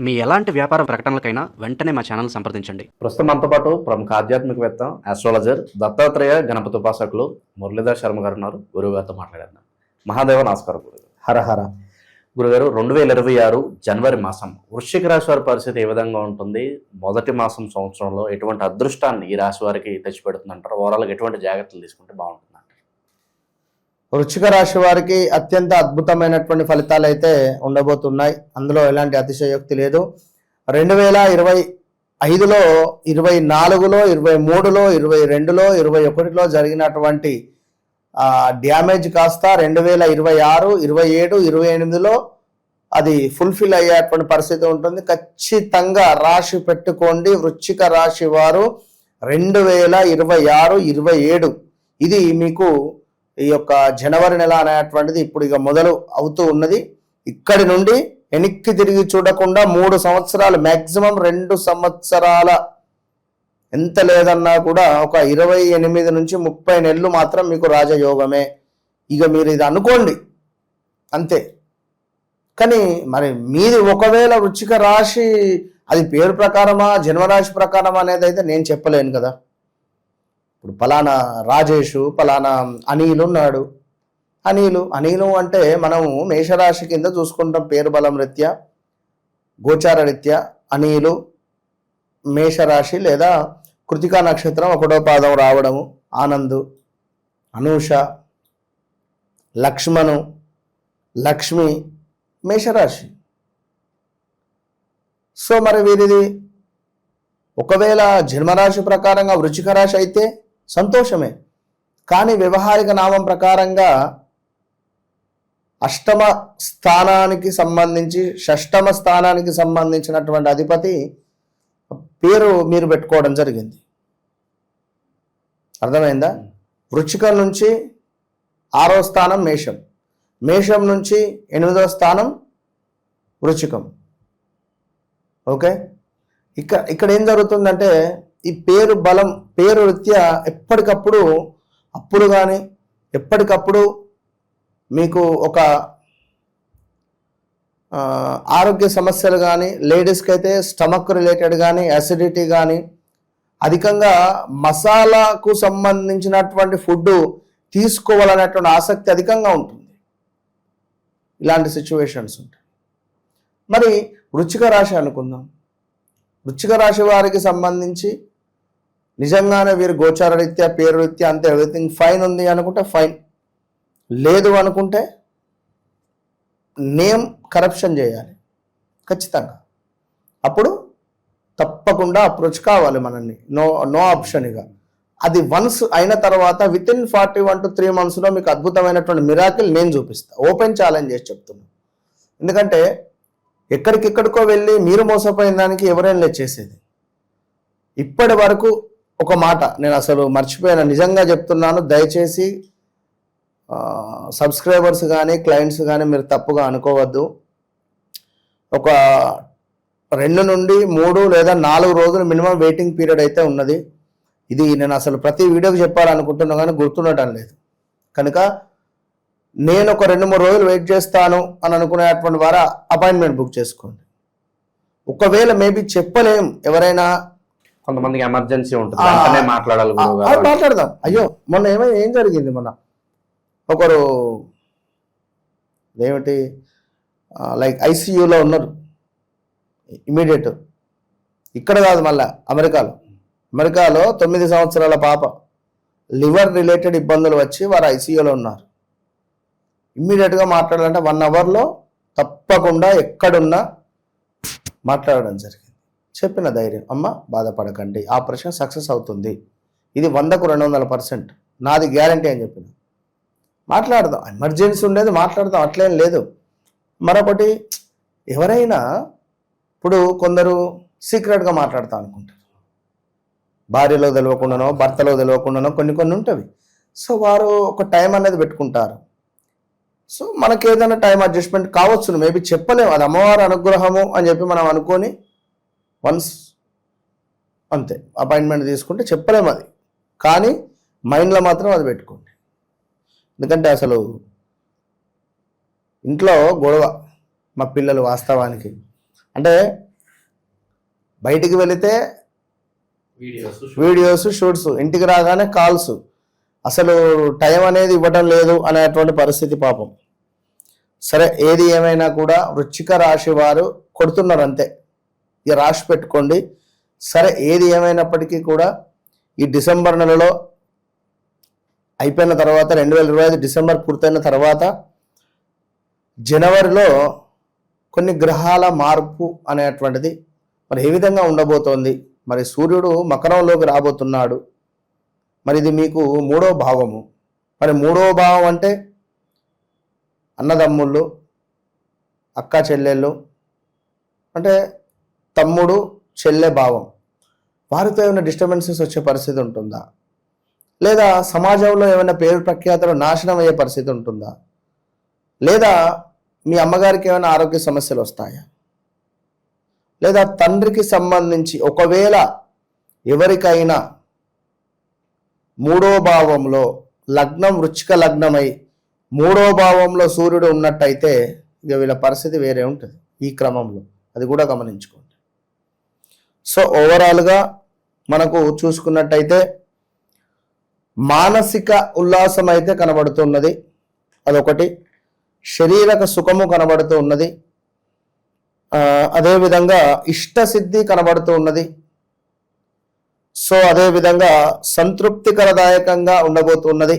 మీ ఎలాంటి వ్యాపార ప్రకటనలకైనా వెంటనే మా ఛానల్ సంప్రదించండి. ప్రస్తుతం మనతో పాటు ప్రముఖ ఆధ్యాత్మికవేత్త ఆస్ట్రాలజర్ దత్తాత్రేయ గణపతి ఉపాసకులు మురళీధర్ శర్మ గారు ఉన్నారు. గురువు గారితో మాట్లాడేద్దాం. మహాదేవ నమస్కారం గురుగారు. హర హర. గురుగారు, 2026 జనవరి మాసం వృశ్చిక రాశి వారి పరిస్థితి ఏ విధంగా ఉంటుంది? మొదటి మాసం సంవత్సరంలో ఎటువంటి అదృష్టాన్ని ఈ రాశి వారికి తెచ్చిపెడుతుందంటారు? ఓవరాల్గా ఎటువంటి జాగ్రత్తలు తీసుకుంటే బాగుంటుంది? వృశ్చిక రాశి వారికి అత్యంత అద్భుతమైనటువంటి ఫలితాలు అయితే ఉండబోతున్నాయి. అందులో ఎలాంటి అతిశయోక్తి లేదు. 2025లో 24లో 23లో 22లో 21లో జరిగినటువంటి డ్యామేజ్ కాస్త 2026 27 28లో అది ఫుల్ఫిల్ అయ్యేటువంటి పరిస్థితి ఉంటుంది. ఖచ్చితంగా రాశి పెట్టుకోండి. వృశ్చిక రాశి వారు 2026 27 ఇది మీకు ఈ యొక్క జనవరి నెల అనేటువంటిది ఇప్పుడు ఇక మొదలు అవుతూ ఉన్నది. ఇక్కడి నుండి వెనక్కి తిరిగి చూడకుండా 3 సంవత్సరాలు, మ్యాక్సిమం 2 సంవత్సరాల, ఎంత లేదన్నా కూడా ఒక 28 నుంచి 30 నెలలు మాత్రం మీకు రాజయోగమే. ఇక మీరు ఇది అనుకోండి అంతే. కానీ మరి మీది ఒకవేళ వృశ్చిక రాశి అది పేరు ప్రకారమా జన్మరాశి ప్రకారమా అనేది అయితే నేను చెప్పలేను కదా. ఇప్పుడు పలానా రాజేషు, పలానా అనిలు ఉన్నాడు. అనిలు అంటే మనము మేషరాశి కింద చూసుకుంటాం. పేరు బలం రీత్యా, గోచార రీత్యా అనిలు మేషరాశి లేదా కృతికా నక్షత్రం 1వ పాదం రావడము, ఆనందు, అనూష, లక్ష్మణు, లక్ష్మి మేషరాశి. సో మరి వీరిది ఒకవేళ జన్మరాశి ప్రకారంగా వృశ్చిక రాశి అయితే సంతోషమే. కానీ వ్యవహారిక నామం ప్రకారంగా అష్టమ స్థానానికి సంబంధించి షష్టమ స్థానానికి సంబంధించినటువంటి అధిపతి పేరు మీరు పెట్టుకోవడం జరిగింది. అర్థమైందా? వృశ్చికం నుంచి 6వ స్థానం మేషం, మేషం నుంచి 8వ స్థానం వృశ్చికం. ఓకే, ఇక్కడ ఏం జరుగుతుందంటే ఈ పేరు బలం, పేరు రీత్యా ఎప్పటికప్పుడు అప్పుడు కానీ ఎప్పటికప్పుడు మీకు ఒక ఆరోగ్య సమస్యలు కానీ, లేడీస్కి అయితే స్టమక్ రిలేటెడ్ కానీ, యాసిడిటీ కానీ, అధికంగా మసాలాకు సంబంధించినటువంటి ఫుడ్ తీసుకోవాలనేటువంటి ఆసక్తి అధికంగా ఉంటుంది. ఇలాంటి సిచ్యువేషన్స్ ఉంటాయి. మరి వృశ్చిక రాశి అనుకుందాం. వృశ్చిక రాశి వారికి సంబంధించి నిజంగానే వీరు గోచార రీత్యా, పేరు రీత్యా అంతే ఎవ్రీథింగ్ ఫైన్ ఉంది అనుకుంటే ఫైన్, లేదు అనుకుంటే నేమ్ కరప్షన్ చేయాలి ఖచ్చితంగా. అప్పుడు తప్పకుండా అప్రోచ్ కావాలి మనల్ని. No option. ఇక అది వన్స్ అయిన తర్వాత వితిన్ 41 to 3 monthsలో మీకు అద్భుతమైనటువంటి మిరాకిల్ నేను చూపిస్తా. ఓపెన్ ఛాలెంజ్ చేసి చెప్తున్నా. ఎందుకంటే ఎక్కడికెక్కడికో వెళ్ళి మీరు మోసపోయిన దానికి ఎవరైనా లేచేసేది. ఇప్పటి వరకు ఒక మాట నేను అసలు మర్చిపోయాను, నిజంగా చెప్తున్నాను. దయచేసి సబ్స్క్రైబర్స్ కానీ క్లయింట్స్ కానీ మీరు తప్పుగా అనుకోవద్దు. ఒక 2 నుండి 3 లేదా 4 రోజులు మినిమం వెయిటింగ్ పీరియడ్ అయితే ఉన్నది. ఇది నేను అసలు ప్రతి వీడియోకి చెప్పాలనుకుంటున్నా కానీ గుర్తుండటం లేదు. కనుక నేను ఒక 2-3 రోజులు వెయిట్ చేస్తాను అని అనుకునేటువంటి వారు అపాయింట్మెంట్ బుక్ చేసుకోండి. ఒకవేళ మేబీ చెప్పలేం, ఎవరైనా కొంతమందికి ఎమర్జెన్సీ ఉంటుంది, మాట్లాడదాం. అయ్యో మొన్న ఏం జరిగింది, మొన్న ఒకరు ఏమిటి లైక్ ఐసీయూలో ఉన్నారు ఇమీడియట్. ఇక్కడ కాదు, మళ్ళా అమెరికాలో 9 సంవత్సరాల పాప లివర్ రిలేటెడ్ ఇబ్బందులు వచ్చి వారు ఐసీయూలో ఉన్నారు. ఇమ్మీడియట్గా మాట్లాడాలంటే 1 అవర్లో తప్పకుండా ఎక్కడున్నా మాట్లాడడం జరిగింది. చెప్పిన ధైర్యం, అమ్మ బాధపడకండి, ఆపరేషన్ సక్సెస్ అవుతుంది, ఇది 100కు 200% నాది గ్యారంటీ అని చెప్పిన. మాట్లాడదాం, ఎమర్జెన్సీ ఉండేది మాట్లాడదాం, అట్లేం లేదు. మరొకటి, ఎవరైనా ఇప్పుడు కొందరు సీక్రెట్గా మాట్లాడతాం అనుకుంటారు, భార్యలో తెలియకుండానో భర్తలో తెలియకుండానో కొన్ని ఉంటవి. సో వారు ఒక టైం అనేది పెట్టుకుంటారు. సో మనకి ఏదైనా టైం అడ్జస్ట్మెంట్ కావచ్చు, మేబీ చెప్పలేము, అది అమ్మవారి అనుగ్రహము అని చెప్పి మనం అనుకొని వన్స్ అంతే అపాయింట్మెంట్ తీసుకుంటే చెప్పలేము అది. కానీ మైండ్లో మాత్రం అది పెట్టుకోండి. ఎందుకంటే అసలు ఇంట్లో గొడవ, మా పిల్లలు వాస్తవానికి అంటే బయటికి వెళితే వీడియోస్ షూట్స్, ఇంటికి రాగానే కాల్స్, అసలు టైం అనేది ఇవ్వడం లేదు అనేటువంటి పరిస్థితి పాపం. సరే, ఏది ఏమైనా కూడా వృశ్చిక రాశి వారు కొడుతున్నారు అంతే, ఇక రాసి పెట్టుకోండి. సరే, ఏది ఏమైనప్పటికీ కూడా ఈ డిసెంబర్ నెలలో అయిపోయిన తర్వాత 2025 డిసెంబర్ పూర్తయిన తర్వాత జనవరిలో కొన్ని గ్రహాల మార్పు అనేటువంటిది మరి ఏ విధంగా ఉండబోతోంది. మరి సూర్యుడు మకరంలోకి రాబోతున్నాడు. మరి ఇది మీకు 3వ భావము. మరి 3వ భావం అంటే అన్నదమ్ముళ్ళు, అక్క చెల్లెళ్ళు, అంటే తమ్ముడు చెల్లె భావం, వారితో ఏమైనా డిస్టర్బెన్సెస్ వచ్చే పరిస్థితి ఉంటుందా? లేదా సమాజంలో ఏమైనా పేరు ప్రఖ్యాతలు నాశనం అయ్యే పరిస్థితి ఉంటుందా? లేదా మీ అమ్మగారికి ఏమైనా ఆరోగ్య సమస్యలు వస్తాయా? లేదా తండ్రికి సంబంధించి ఒకవేళ ఎవరికైనా 3వ భావంలో లగ్నం వృశ్చిక లగ్నమై 3వ భావంలో సూర్యుడు ఉన్నట్టయితే ఇక వీళ్ళ పరిస్థితి వేరే ఉంటుంది ఈ క్రమంలో, అది కూడా గమనించుకోండి. సో ఓవరాల్గా మనకు చూసుకున్నట్టయితే మానసిక ఉల్లాసం అయితే కనబడుతున్నది, అదొకటి. శారీరక సుఖము కనబడుతూ ఉన్నది, అదేవిధంగా ఇష్టసిద్ధి కనబడుతూ ఉన్నది. సో అదేవిధంగా సంతృప్తికరదాయకంగా ఉండబోతున్నది.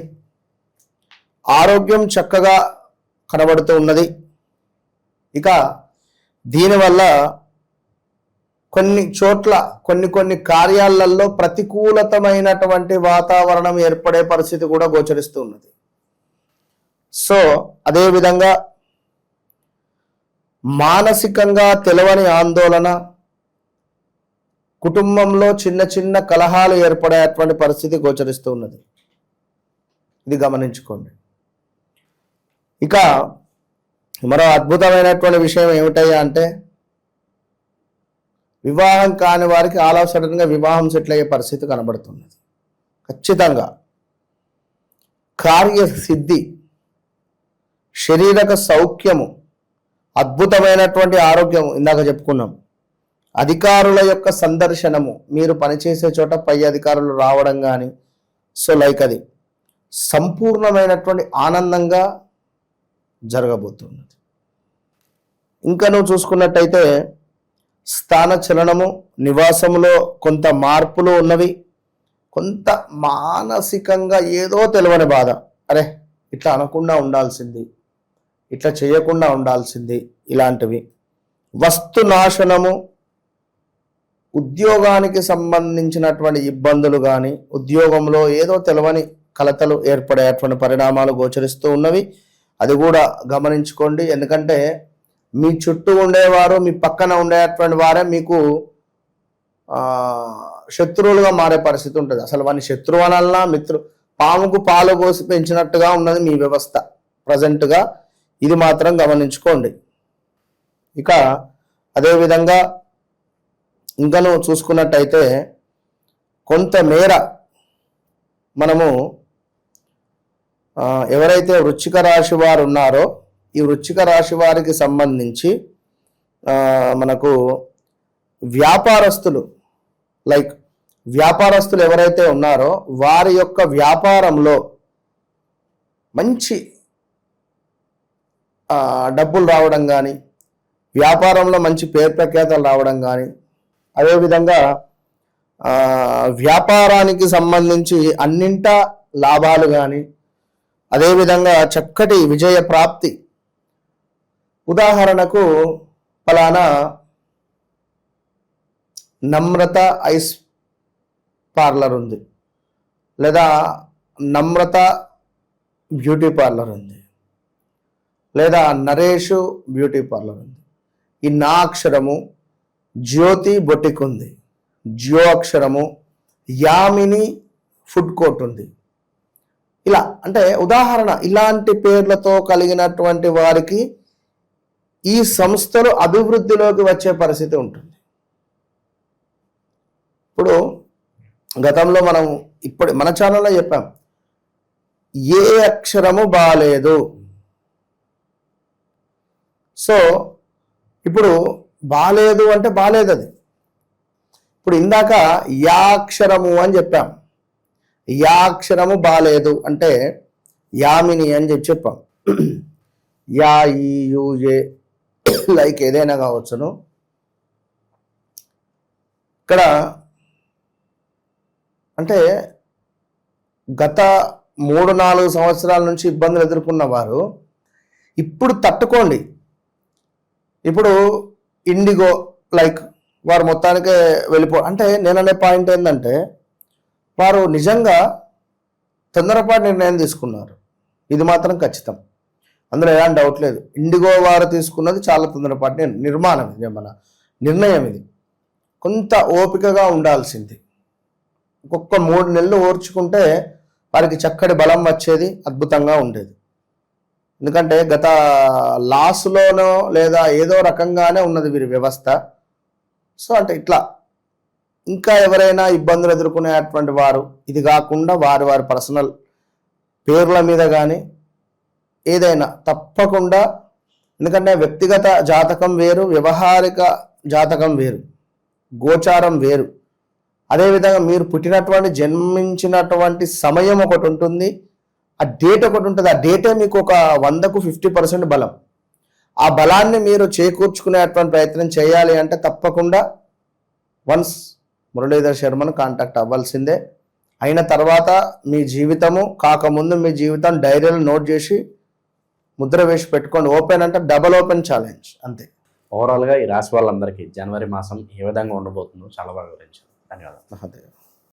ఆరోగ్యం చక్కగా కనబడుతూ ఉన్నది. ఇక దీనివల్ల కొన్ని చోట్ల కొన్ని కార్యాలలో ప్రతికూలతమైనటువంటి వాతావరణం ఏర్పడే పరిస్థితి కూడా గోచరిస్తూ ఉన్నది. సో అదేవిధంగా మానసికంగా తెలవని ఆందోళన, కుటుంబంలో చిన్న కలహాలు ఏర్పడేటువంటి పరిస్థితి గోచరిస్తూ ఉన్నది. ఇది గమనించుకోండి. ఇక మరో అద్భుతమైనటువంటి విషయం ఏమిటయ్యా అంటే వివాహం కాని వారికి ఆల్ ఆఫ్ సడన్గా వివాహం సెటిల్ అయ్యే పరిస్థితి కనబడుతున్నది. ఖచ్చితంగా కార్యసిద్ధి, శారీరక సౌఖ్యము, అద్భుతమైనటువంటి ఆరోగ్యము, ఇందాక చెప్పుకున్నాం. అధికారుల యొక్క సందర్శనము, మీరు పనిచేసే చోట పై అధికారులు రావడం కానీ, సో లైక్ అది సంపూర్ణమైనటువంటి ఆనందంగా జరగబోతున్నది. ఇంకా నువ్వు చూసుకున్నట్టయితే స్థాన చలనము, నివాసములో కొంత మార్పులు ఉన్నవి. కొంత మానసికంగా ఏదో తెలియని బాధ, అరే ఇట్లా అనకుండా ఉండాల్సింది, ఇట్లా చేయకుండా ఉండాల్సింది, ఇలాంటివి. వస్తు నాశనము, ఉద్యోగానికి సంబంధించినటువంటి ఇబ్బందులు కానీ, ఉద్యోగంలో ఏదో తెలియని కలతలు ఏర్పడేటువంటి పరిణామాలు గోచరిస్తూ ఉన్నవి. అది కూడా గమనించుకోండి. ఎందుకంటే మీ చుట్టూ ఉండేవారు, మీ పక్కన ఉండేటువంటి వారే మీకు శత్రువులుగా మారే పరిస్థితి ఉంటుంది. అసలు వాని శత్రువు అనాలన్నా పాముకు పాలు పోసి పెంచినట్టుగా ఉన్నది మీ వ్యవస్థ ప్రజెంట్గా. ఇది మాత్రం గమనించుకోండి. ఇక అదేవిధంగా ఇంకను చూసుకున్నట్టయితే కొంతమేర మనము ఎవరైతే వృశ్చిక రాశి వారు ఉన్నారో ఈ వృశ్చిక రాశి వారికి సంబంధించి మనకు వ్యాపారస్తులు, లైక్ వ్యాపారస్తులు ఎవరైతే ఉన్నారో వారి యొక్క వ్యాపారంలో మంచి డబ్బులు రావడం కానీ, వ్యాపారంలో మంచి పేరు ప్రఖ్యాతలు రావడం కానీ, అదేవిధంగా వ్యాపారానికి సంబంధించి అన్నింటా లాభాలు కానీ, అదేవిధంగా చక్కటి విజయ ప్రాప్తి. ఉదాహరణకు ఫలానా నమ్రత ఐస్ పార్లర్ ఉంది, లేదా నమ్రత బ్యూటీ పార్లర్ ఉంది, లేదా నరేషు బ్యూటీ పార్లర్ ఉంది. ఈ నా అక్షరము జ్యోతి బొటిక్ ఉంది, జ్యో అక్షరము యామిని ఫుడ్ కోర్ట్ ఉంది. ఇలా అంటే ఉదాహరణ, ఇలాంటి పేర్లతో కలిగినటువంటి వారికి ఈ సంస్థలు అభివృద్ధిలోకి వచ్చే పరిస్థితి ఉంటుంది. ఇప్పుడు గతంలో మనం ఇప్పుడు మన ఛానల్లో చెప్పాం, ఏ అక్షరము బాలేదు. సో ఇప్పుడు బాలేదు అంటే బాలేదు, అది ఇప్పుడు ఇందాక యాక్షరము అని చెప్పాం. యాక్షరము బాలేదు అంటే యామిని అని చెప్పాం. యా ఈ యు ఏ లైక్ ఏదైనా కావచ్చును. ఇక్కడ అంటే గత 3-4 సంవత్సరాల నుంచి ఇబ్బందులు ఎదుర్కొన్న వారు ఇప్పుడు తట్టుకోండి. ఇప్పుడు ఇండిగో లైక్ వారు మొత్తానికే అంటే నేను అనే పాయింట్ ఏంటంటే వారు నిజంగా తొందరపాటు నిర్ణయం తీసుకున్నారు. ఇది మాత్రం ఖచ్చితం, అందులో ఎలాంటి డౌట్ లేదు. ఇండిగో వారు తీసుకున్నది చాలా తొందరపాటు నిర్మాణం, ఇది మన నిర్ణయం. ఇది కొంత ఓపికగా ఉండాల్సింది. ఒక్కొక్క 3 నెలలు ఓర్చుకుంటే వారికి చక్కటి బలం వచ్చేది, అద్భుతంగా ఉండేది. ఎందుకంటే గత లాస్లోనో లేదా ఏదో రకంగానే ఉన్నది వీరి వ్యవస్థ. సో అంటే ఇట్లా ఇంకా ఎవరైనా ఇబ్బందులు ఎదుర్కొనేటువంటి వారు ఇది కాకుండా వారి పర్సనల్ పేర్ల మీద కానీ ఏదైనా తప్పకుండా, ఎందుకంటే వ్యక్తిగత జాతకం వేరు, వ్యవహారిక జాతకం వేరు, గోచారం వేరు. అదేవిధంగా మీరు పుట్టినటువంటి జన్మించినటువంటి సమయం ఒకటి ఉంటుంది, ఆ డేట్ ఒకటి ఉంటుంది. ఆ డేటే మీకు ఒక 100కు 50% బలం. ఆ బలాన్ని మీరు చేకూర్చుకునేటువంటి ప్రయత్నం చేయాలి అంటే తప్పకుండా వన్స్ మురళీధర్ శర్మను కాంటాక్ట్ అవ్వాల్సిందే. అయిన తర్వాత మీ జీవితము కాకముందు మీ జీవితం డైరీలో నోట్ చేసి ముద్ర వేసి పెట్టుకోండి. ఓపెన్ అంటే డబల్ ఓపెన్ ఛాలెంజ్ అంతే. ఓవరాల్గా ఈ రాశి వాళ్ళందరికీ జనవరి మాసం ఏ విధంగా ఉండబోతుందో చాలా బాగా వివరించారు. ధన్యవాదాలు. మహాదేవ్.